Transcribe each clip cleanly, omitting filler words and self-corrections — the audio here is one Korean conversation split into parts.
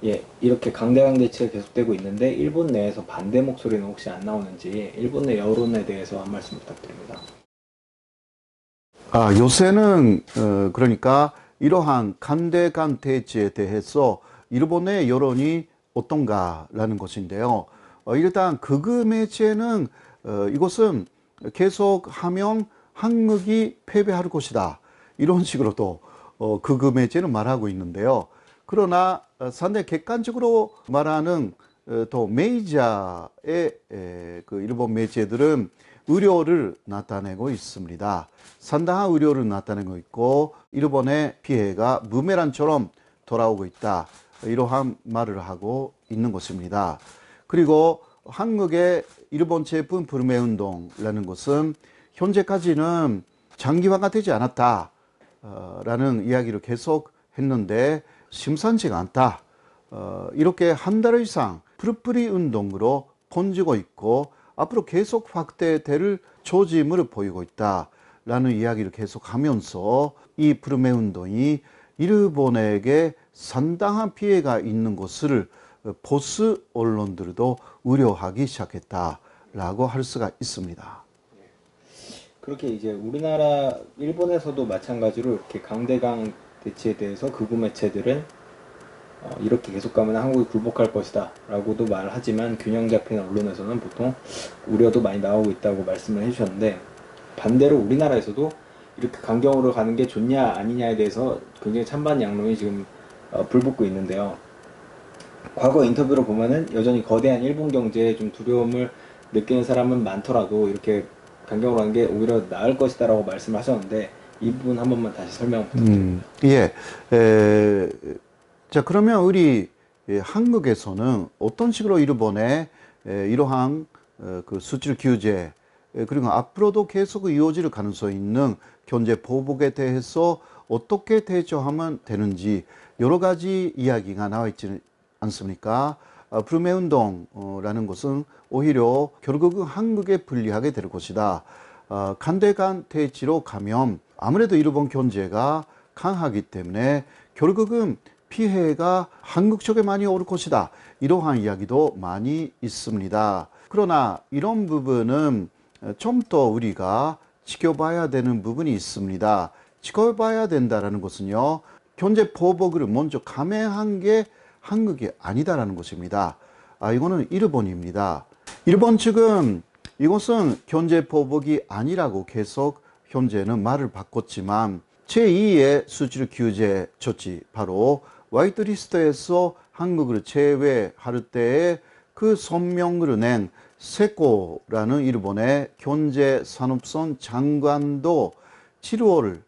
예, 이렇게 강대강 대치가 계속되고 있는데 일본 내에서 반대 목소리는 혹시 안 나오는지 일본 내 여론에 대해서 한 말씀 부탁드립니다. 요새는 그러니까 이러한 간대간 대지에 대해서 일본의 여론이 어떤가라는 것인데요. 일단 극우 매체는 이것은 계속하면 한국이 패배할 것이다. 이런 식으로도 극우 매체는 말하고 있는데요. 그러나 상당히 객관적으로 말하는 또 메이저의 그 일본 매체들은 우려를 나타내고 있습니다. 상당한 우려를 나타내고 있고 일본의 피해가 부메랑처럼 돌아오고 있다. 이러한 말을 하고 있는 것입니다. 그리고 한국의 일본 제품 불매 운동이라는 것은 현재까지는 장기화가 되지 않았다. 라는 이야기를 계속 했는데 심상치가 않다. 이렇게 한 달 이상 풀뿌리 운동으로 번지고 있고 앞으로 계속 확대될 조짐을 보이고 있다라는 이야기를 계속하면서 이 불매 운동이 일본에게 상당한 피해가 있는 것을 보수 언론들도 우려하기 시작했다라고 할 수가 있습니다. 그렇게 이제 우리나라, 일본에서도 마찬가지로 이렇게 강대강 대치에 대해서 극우 매체들은 이렇게 계속 가면 한국이 굴복할 것이다 라고도 말을 하지만 균형 잡힌 언론에서는 보통 우려도 많이 나오고 있다고 말씀을 해주셨는데, 반대로 우리나라에서도 이렇게 강경으로 가는 게 좋냐 아니냐에 대해서 굉장히 찬반 양론이 지금 불붙고 있는데요. 과거 인터뷰로 보면은 여전히 거대한 일본 경제에 좀 두려움을 느끼는 사람은 많더라도 이렇게 강경으로 가는 게 오히려 나을 것이다 라고 말씀을 하셨는데, 이 부분 한 번만 다시 설명 부탁드립니다. 예. 에, 자, 그러면 우리 한국에서는 어떤 식으로 일본의 이러한 그 수출 규제 그리고 앞으로도 계속 이어질 가능성이 있는 경제 보복에 대해서 어떻게 대처하면 되는지 여러 가지 이야기가 나와 있지 않습니까? 불매 운동라는 것은 오히려 결국은 한국에 불리하게 될 것이다. 간대간 대치로 가면 아무래도 일본 경제가 강하기 때문에 결국은 피해가 한국 쪽에 많이 올 것이다. 이러한 이야기도 많이 있습니다. 그러나 이런 부분은 좀 더 우리가 지켜봐야 되는 부분이 있습니다. 지켜봐야 된다는 것은요, 경제 보복을 먼저 감행한 게 한국이 아니다라는 것입니다. 이거는 일본입니다. 일본 측은 이것은 경제 보복이 아니라고 계속 현재는 말을 바꿨지만 제2의 수출 규제 조치, 바로 화이트리스트에서 한국을 제외할 때에 그 성명을 낸 세코라는 일본의 경제산업성 장관도 7월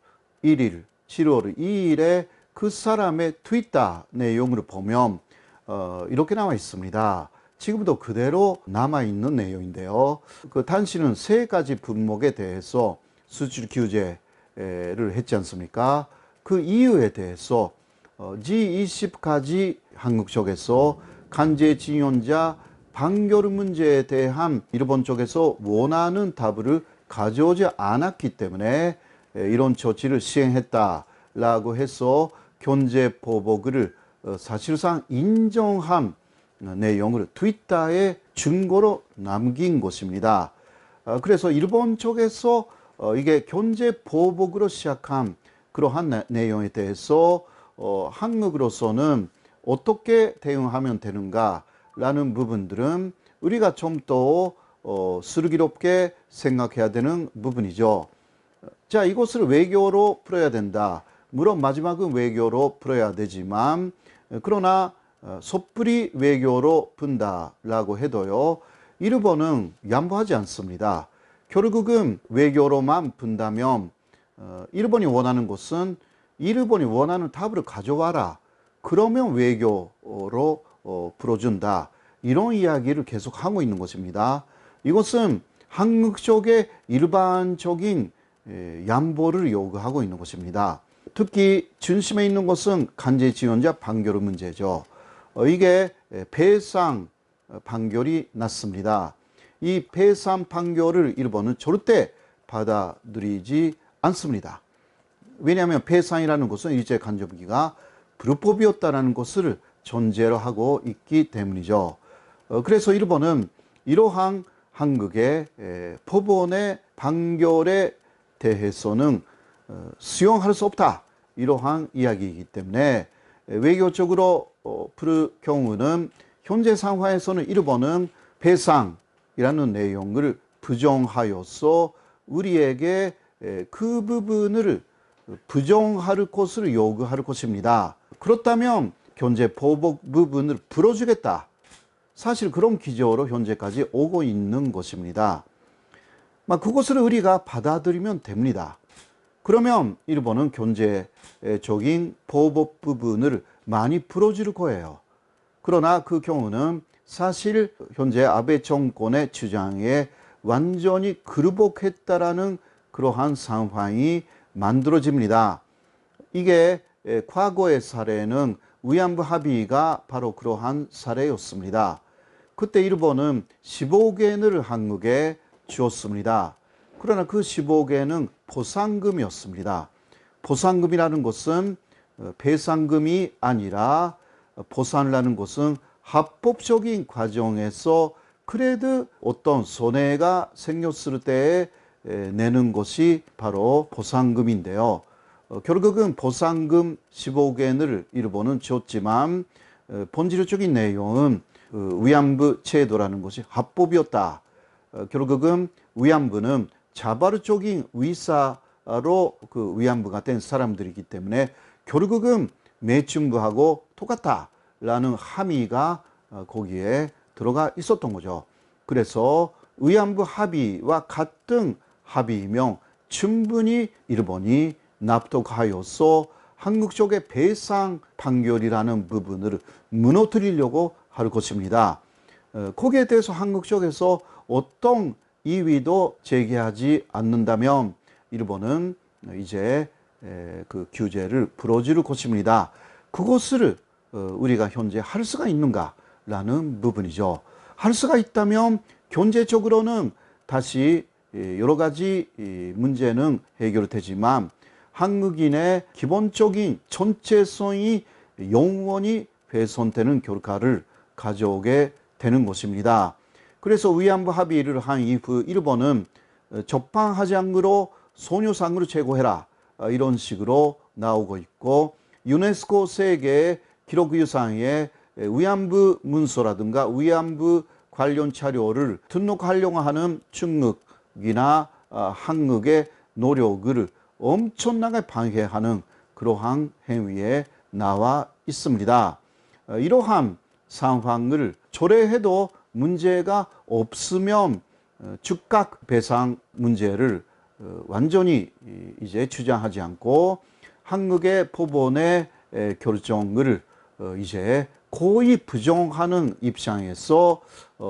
1일, 7월 2일에 그 사람의 트위터 내용을 보면 이렇게 나와 있습니다. 지금도 그대로 남아있는 내용인데요. 그 당시는 세 가지 품목에 대해서 수출 규제를 했지 않습니까? 그 이유에 대해서 G20까지 한국 쪽에서 강제징용자 판결 문제에 대한 일본 쪽에서 원하는 답을 가져오지 않았기 때문에 이런 조치를 시행했다라고 해서 경제 보복을 사실상 인정한 내용을 트위터에 증거로 남긴 것입니다. 그래서 일본 쪽에서 이게 경제 보복으로 시작한 그러한 내용에 대해서 한국으로서는 어떻게 대응하면 되는가라는 부분들은 우리가 좀 더 슬기롭게 생각해야 되는 부분이죠. 자, 이것을 외교로 풀어야 된다. 물론 마지막은 외교로 풀어야 되지만 그러나 섣불리 외교로 푼다라고 해도요, 일본은 양보하지 않습니다. 결국은 외교로만 푼다면 일본이 원하는 것은 일본이 원하는 답을 가져와라. 그러면 외교로 풀어준다. 이런 이야기를 계속 하고 있는 것입니다. 이것은 한국 쪽의 일반적인 양보를 요구하고 있는 것입니다. 특히 중심에 있는 것은 강제징용자 판결 문제죠. 이게 배상 판결이 났습니다. 이 배상 판결을 일본은 절대 받아들이지 않습니다. 왜냐하면 배상이라는 것은 일제 간접기가 불법이었다는 것을 존재를 하고 있기 때문이죠. 그래서 일본은 이러한 한국의 법원의 판결에 대해서는 수용할 수 없다. 이러한 이야기이기 때문에 외교적으로 볼 경우는 현재 상황에서는 일본은 배상이라는 내용을 부정하여서 우리에게 그 부분을 부정할 것을 요구할 것입니다. 그렇다면 현재 보복 부분을 풀어주겠다. 사실 그런 기조로 현재까지 오고 있는 것입니다. 그것을 우리가 받아들이면 됩니다. 그러면 일본은 경제적인 보복 부분을 많이 풀어줄 거예요. 그러나 그 경우는 사실 현재 아베 정권의 주장에 완전히 굴복했다라는 그러한 상황이 만들어집니다. 이게 과거의 사례는 위안부 합의가 바로 그러한 사례였습니다. 그때 일본은 15개를 한국에 주었습니다. 그러나 그 15개는 보상금이었습니다. 보상금이라는 것은 배상금이 아니라 보상을 하는 것은 합법적인 과정에서 그래도 어떤 손해가 생겼을 때 내는 것이 바로 보상금인데요. 결국은 보상금 15개를 일본은 줬지만 본질적인 내용은 위안부 제도라는 것이 합법이었다. 결국은 위안부는 자발적인 의사로 그 위안부가 된 사람들이기 때문에 결국은 매춘부하고 똑같다라는 함의가 거기에 들어가 있었던 거죠. 그래서 위안부 합의와 같은 합의이면 충분히 일본이 납득하여서 한국 쪽의 배상 판결이라는 부분을 무너뜨리려고 할 것입니다. 거기에 대해서 한국 쪽에서 어떤 이의도 제기하지 않는다면 일본은 이제 그 규제를 풀어줄 것입니다. 그것을 우리가 현재 할 수가 있는가라는 부분이죠. 할 수가 있다면 경제적으로는 다시 여러 가지 문제는 해결되지만 한국인의 기본적인 전체성이 영원히 훼손되는 결과를 가져오게 되는 것입니다. 그래서 위안부 합의를 한 이후 일본은 적방하장으로 소녀상으로 제거해라 이런 식으로 나오고 있고 유네스코 세계 기록유산에 위안부 문서라든가 위안부 관련 자료를 등록하려고 하는 중국이나 한국의 노력을 엄청나게 방해하는 그러한 행위에 나와 있습니다. 이러한 상황을 초래해도 문제가 없으면 즉각 배상 문제를 완전히 이제 주장하지 않고 한국의 법원의 결정을 이제 거의 부정하는 입장에서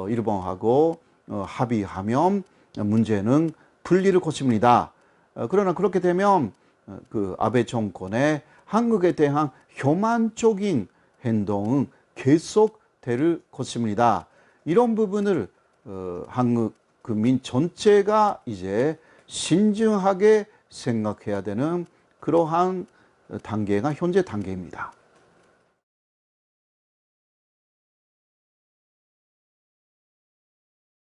일본하고 합의하면 문제는 풀릴 것입니다. 그러나 그렇게 되면 그 아베 정권의 한국에 대한 혐한적인 행동은 계속될 것입니다. 이런 부분을 한국 국민 전체가 이제 신중하게 생각해야 되는 그러한 단계가 현재 단계입니다.